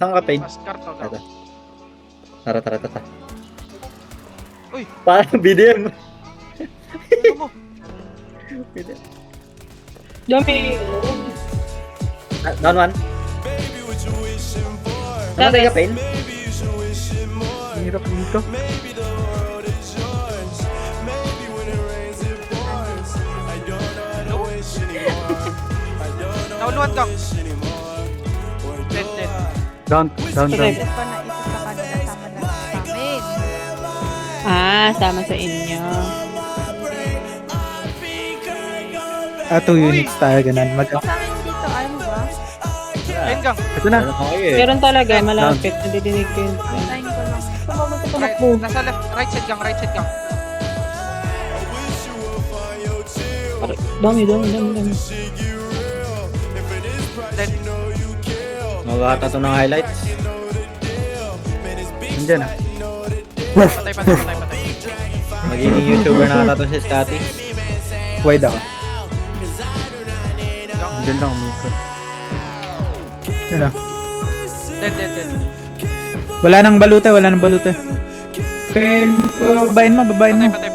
Saan ka, Pain? Oscar to, go. Ito. Tara. Uy! Parang BDM. Ano mo? BDM. Dami. Down one. Namatay ka, Pain? Hirap dito. Nauluan ka. Dead. Down. Isip ko na isa sa kanila sama na sa amin. Sama sa inyo. 2 units tayo, ganun. Sa amin dito, alam mo ba? Ayun gang. Ito na. Meron talaga, malapit. Nadidinig ko yun. Online ko lang. Nasa left, right side gang. Dami. Dead. Magkakata to ng highlights. Nandiyan ah. Patay. Magiging YouTuber na ata to si Scotty. Wide ako. Nandiyan lang, umikot. Yan ah. Dead. Wala nang balute. Babain mo. Patay.